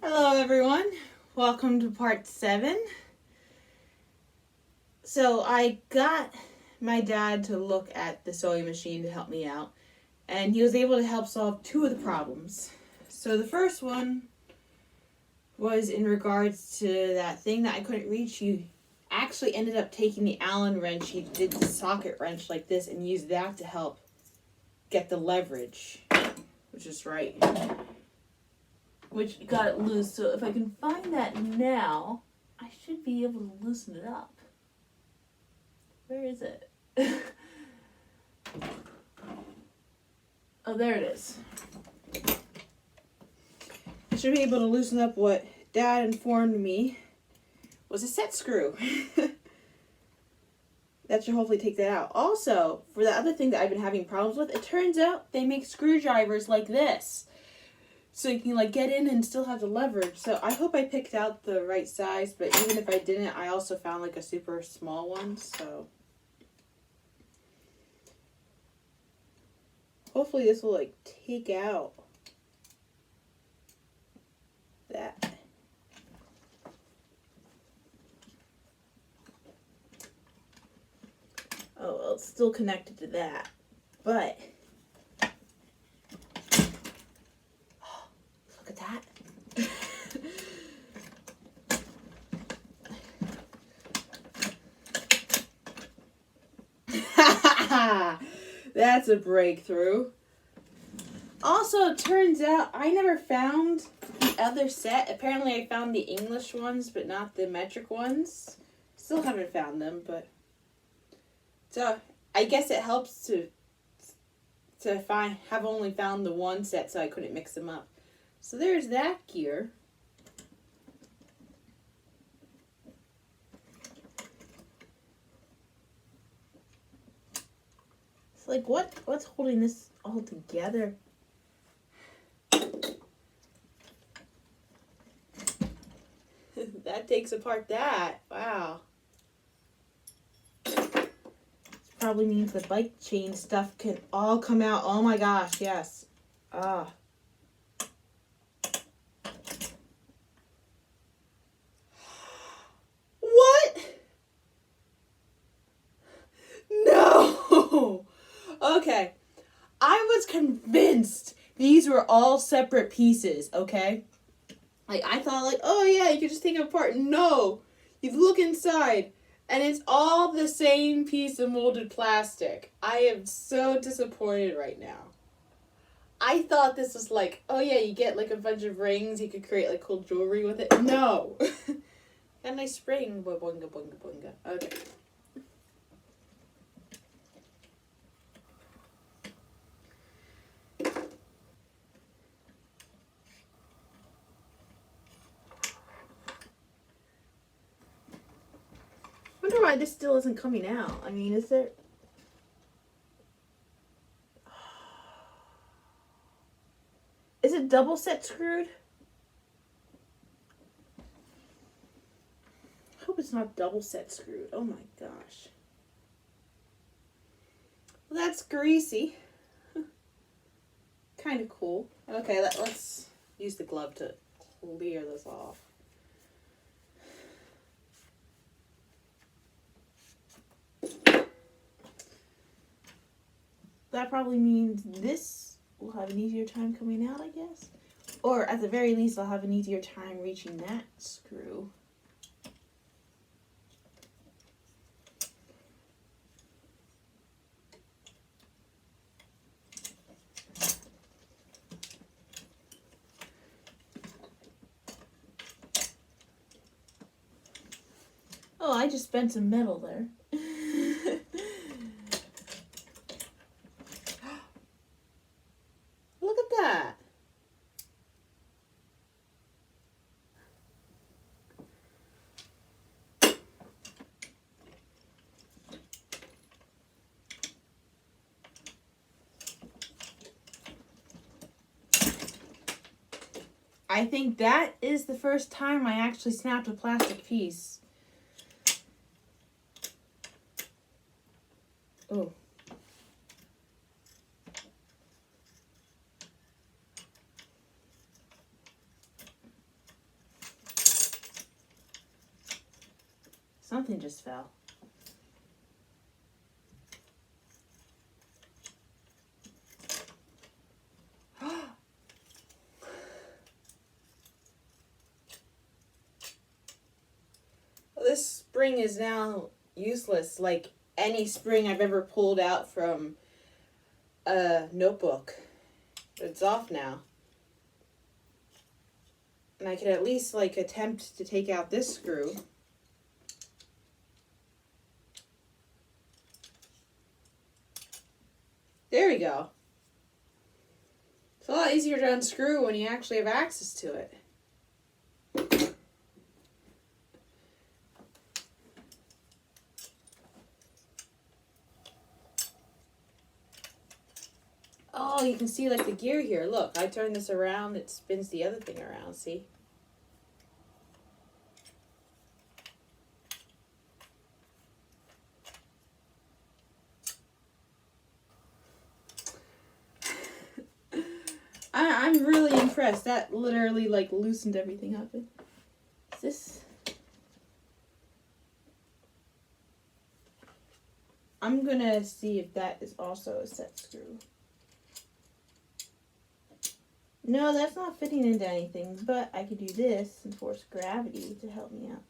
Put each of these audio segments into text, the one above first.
Hello everyone, welcome to part 7. So I got my dad to look at the sewing machine to help me out, and he was able to help solve 2 of the problems. So the first one was in regards to that thing that I couldn't reach. He actually ended up taking the Allen wrench, he did the socket wrench like this and used that to help get the leverage, which is right. Which got it loose, so if I can find that now, I should be able to loosen it up. Where is it? Oh, there it is. I should be able to loosen up what Dad informed me was a set screw. That should hopefully take that out. Also, for the other thing that I've been having problems with, it turns out they make screwdrivers like this. So you can get in and still have the leverage. So I hope I picked out the right size, but even if I didn't, I also found a super small one. So hopefully this will take out that. Oh, well, it's still connected to that, but look at that. That's a breakthrough. Also, it turns out I never found the other set. Apparently I found the English ones, but not the metric ones. Still haven't found them, but so I guess it helps to have only found the one set, so I couldn't mix them up. So there's that gear. It's what's holding this all together? That takes apart that. Wow. This probably means the bike chain stuff can all come out. Oh my gosh, yes. Ah. What? No. Okay. I was convinced these were all separate pieces, okay? I thought oh yeah, you could just take it apart. No. You look inside and it's all the same piece of molded plastic. I am so disappointed right now. I thought this was oh yeah, you get a bunch of rings, you could create cool jewelry with it. No. Got a nice ring. Boinga, boinga, boinga. Okay. I wonder why this still isn't coming out. I mean, is there... Is it double set screwed? I hope it's not double set screwed. Oh my gosh. Well, that's greasy. Kind of cool. Okay, let's use the glove to clear this off. That probably means this will have an easier time coming out, I guess. Or at the very least, I'll have an easier time reaching that screw. Oh, I just bent some metal there. Look at that. I think that is the first time I actually snapped a plastic piece. Oh. Something just fell. This spring is now useless, like any spring I've ever pulled out from a notebook. It's off now. And I could at least like attempt to take out this screw. There we go. It's a lot easier to unscrew when you actually have access to it. Oh, you can see like the gear here. Look, I turn this around, it spins the other thing around, see? I'm really impressed. That literally like loosened everything up. Is this? I'm gonna see if that is also a set screw. No, that's not fitting into anything, but I could do this and force gravity to help me out.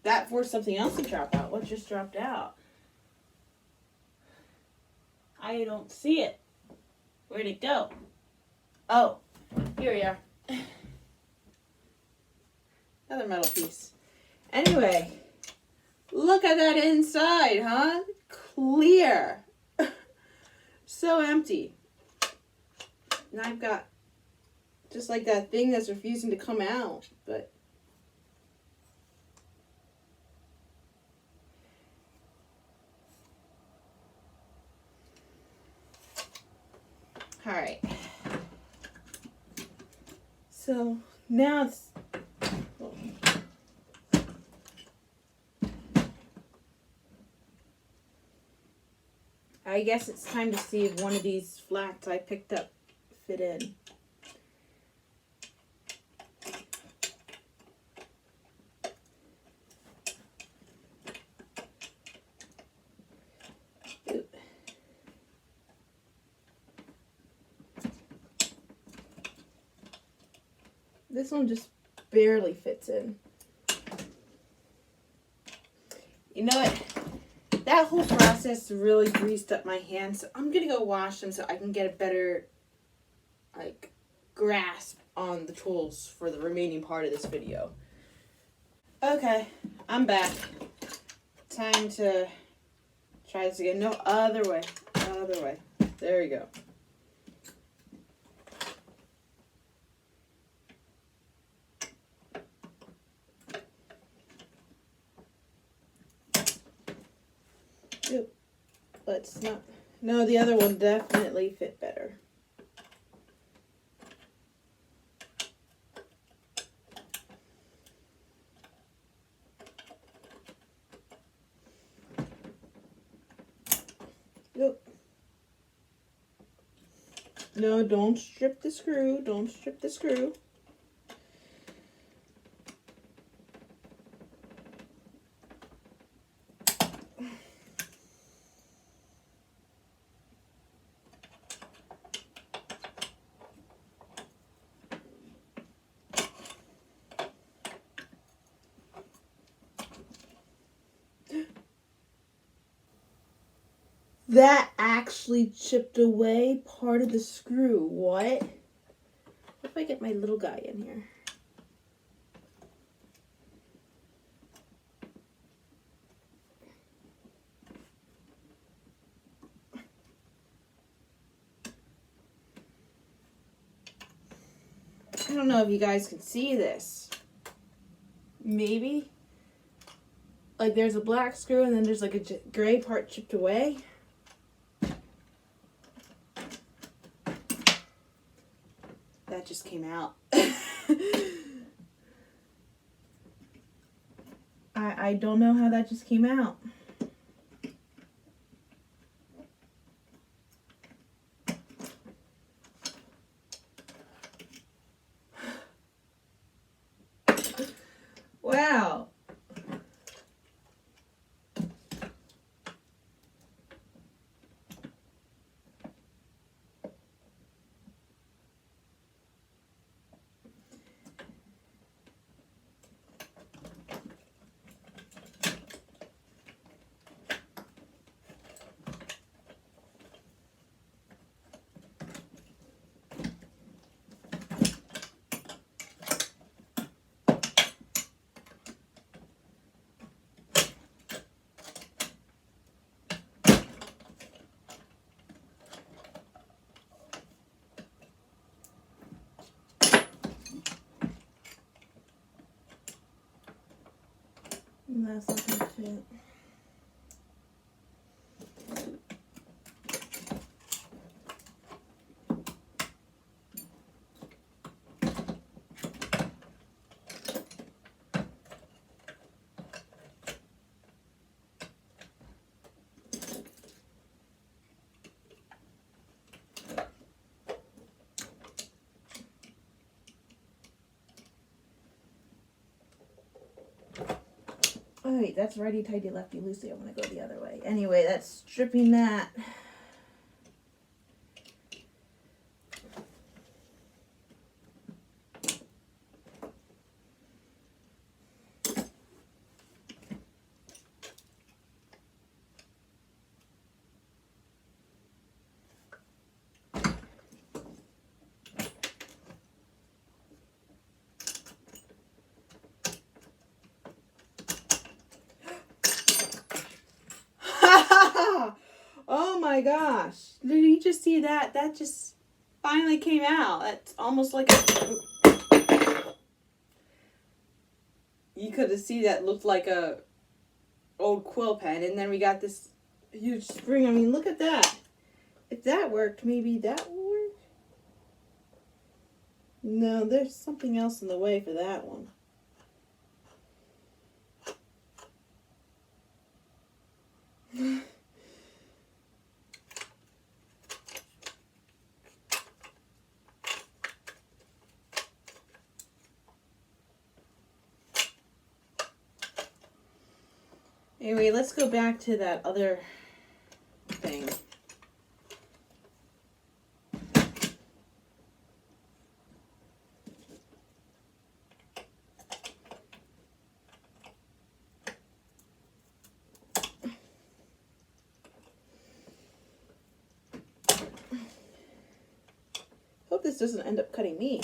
That forced something else to drop out. What just dropped out? I don't see it. Where'd it go? Oh, here we are. Another metal piece. Anyway, look at that inside, huh? Clear. So empty. Now I've got just like that thing that's refusing to come out, but all right. So now it's, well, I guess it's time to see if one of these flats I picked up fit in. This one just barely fits in. You know what? That whole process really greased up my hands. So I'm going to go wash them so I can get a better like grasp on the tools for the remaining part of this video. Okay, I'm back. Time to try this again. No, other way. Other way. There we go. Oop. Let's not. No, the other one definitely fit better. Oop. No, don't strip the screw. Don't strip the screw. That actually chipped away part of the screw. What? What if I get my little guy in here? I don't know if you guys can see this. Maybe. Like there's a black screw and then there's like a gray part chipped away. came out. I don't know how that just came out. Wow. That's not gonna fit. Oh wait, that's righty tighty lefty loosey. I want to go the other way. Anyway, that's stripping that. Oh my gosh. Did you just see that? That just finally came out. That's almost like a... You could have seen that looked like a old quill pen. And then we got this huge spring. I mean, look at that. If that worked, maybe that will work. No, there's something else in the way for that one. Anyway, let's go back to that other thing. Hope this doesn't end up cutting me.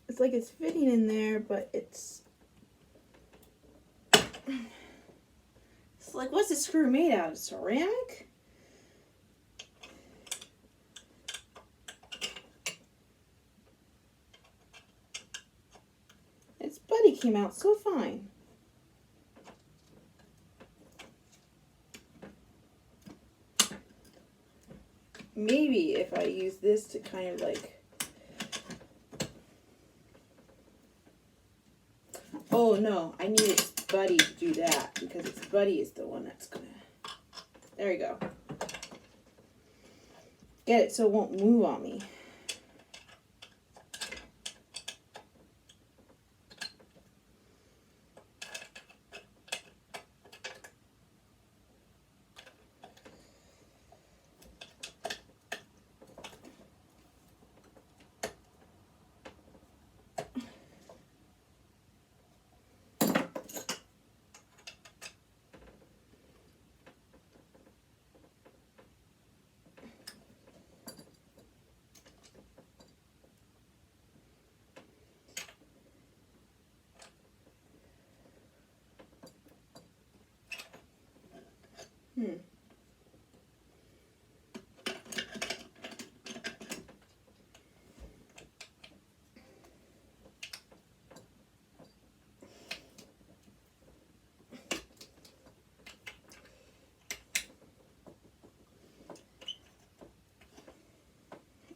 It's like it's fitting in there, but it's like, what's this screw made out of? Ceramic? Its buddy came out so fine. Maybe if I use this to kind of like... Oh no, I need its buddy to do that because its buddy is the one that's gonna... There we go. Get it so it won't move on me.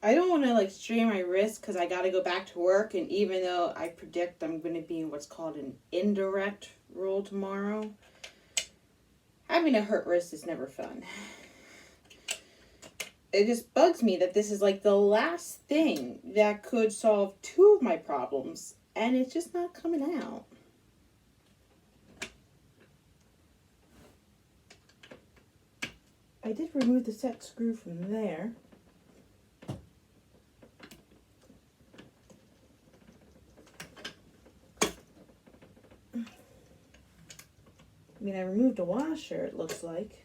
I don't want to like strain my wrist because I got to go back to work. And even though I predict I'm going to be in what's called an indirect role tomorrow, having a hurt wrist is never fun. It just bugs me that this is like the last thing that could solve two of my problems, and it's just not coming out. I did remove the set screw from there. I mean, I removed a washer, it looks like.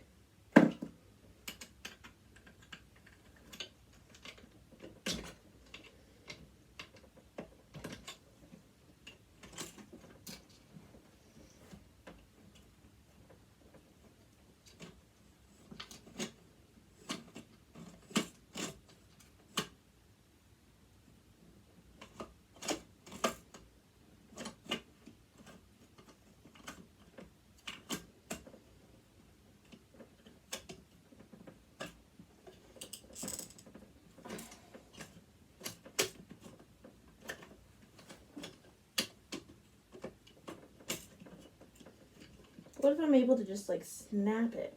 What if I'm able to just like snap it?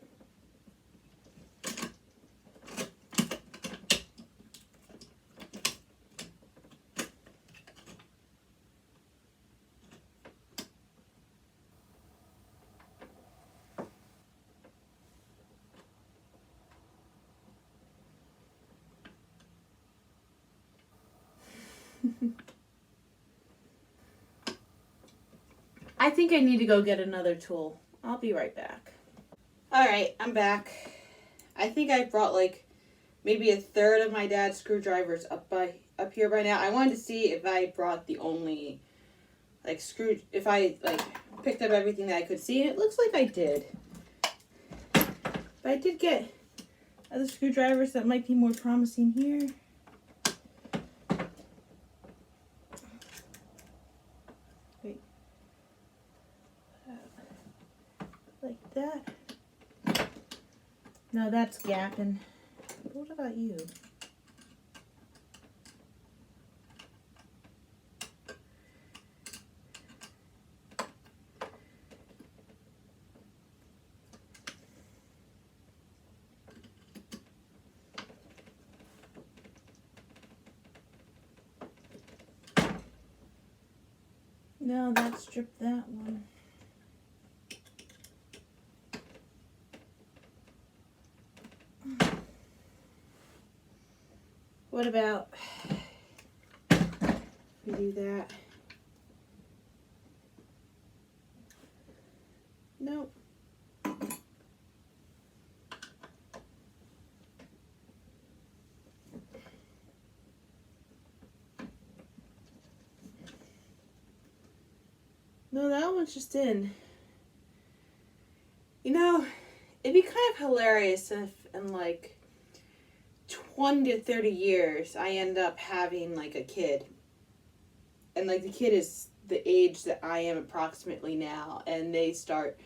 I think I need to go get another tool. I'll be right back. Alright, I'm back. I think I brought like maybe a third of my dad's screwdrivers up here by now. I wanted to see if I brought the only like if I like picked up everything that I could see, and it looks like I did. But I did get other screwdrivers that might be more promising here. Wait. Like that. No, that's gapping. What about you? No, that stripped that one. What about we do that? Nope. No, that one's just in. You know, it'd be kind of hilarious if in like 20 to 30 years I end up having like a kid. And like the kid is the age that I am approximately now, and they start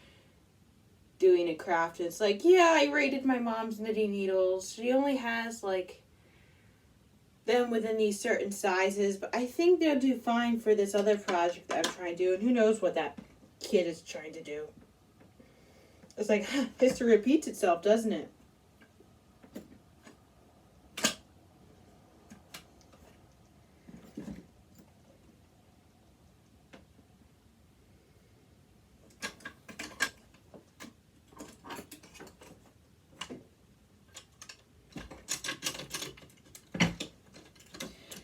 doing a craft. And it's like, yeah, I rated my mom's knitting needles. She only has like them within these certain sizes, but I think they'll do fine for this other project that I'm trying to do, and who knows what that kid is trying to do. It's like, history repeats itself, doesn't it?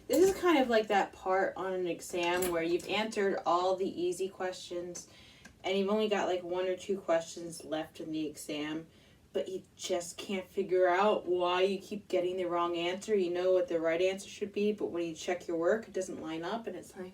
This is kind of like that part on an exam where you've answered all the easy questions and you've only got like 1 or 2 questions left in the exam, but you just can't figure out why you keep getting the wrong answer. You know what the right answer should be, but when you check your work, it doesn't line up, and it's like,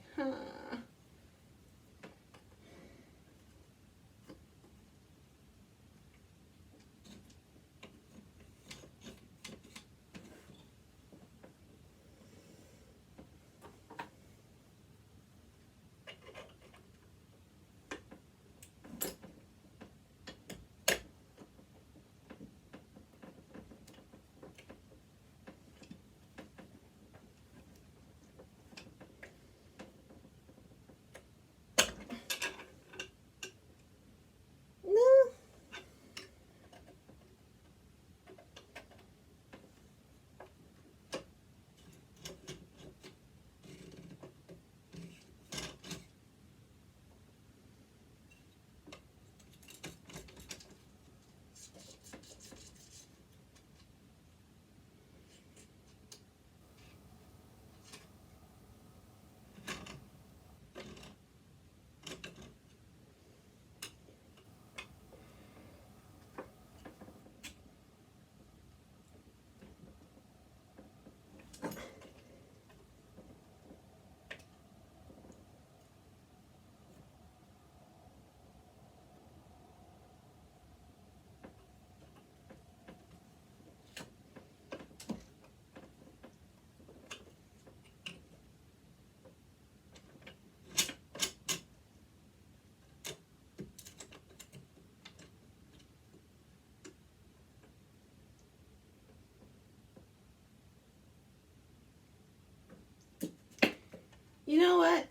You know what?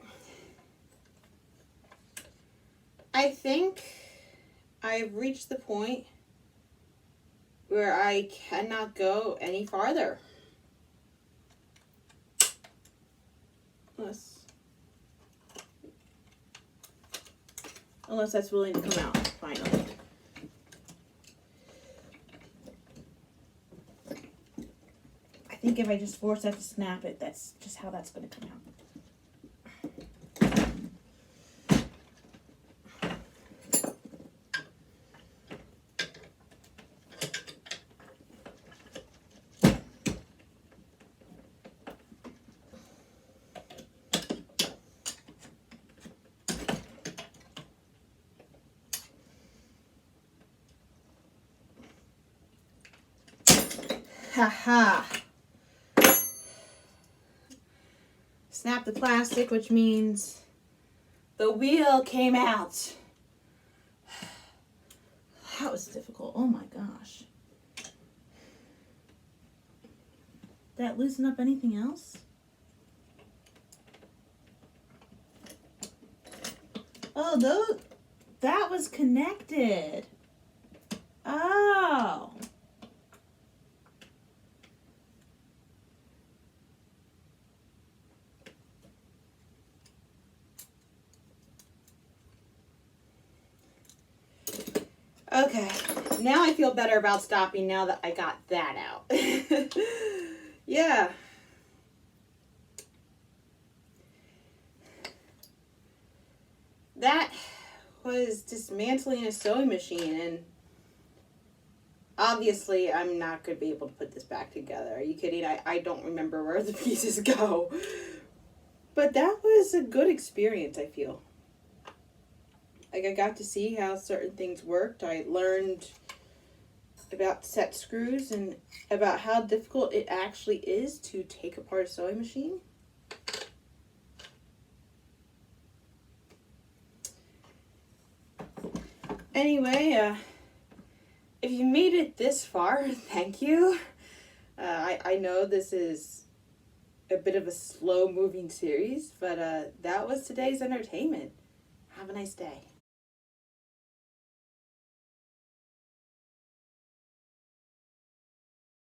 I think I've reached the point where I cannot go any farther. Unless that's willing to come out finally. I think if I just force that to snap it, that's just how that's going to come out. Haha. Snap the plastic, which means the wheel came out. That was difficult. Oh my gosh. Did that loosen up anything else? Oh, that was connected. Oh. Okay, now I feel better about stopping now that I got that out. Yeah. That was dismantling a sewing machine, and obviously I'm not going to be able to put this back together. Are you kidding? I don't remember where the pieces go. But that was a good experience, I feel. Like, I got to see how certain things worked. I learned about set screws and about how difficult it actually is to take apart a sewing machine. Anyway, if you made it this far, thank you. I know this is a bit of a slow-moving series, but that was today's entertainment. Have a nice day.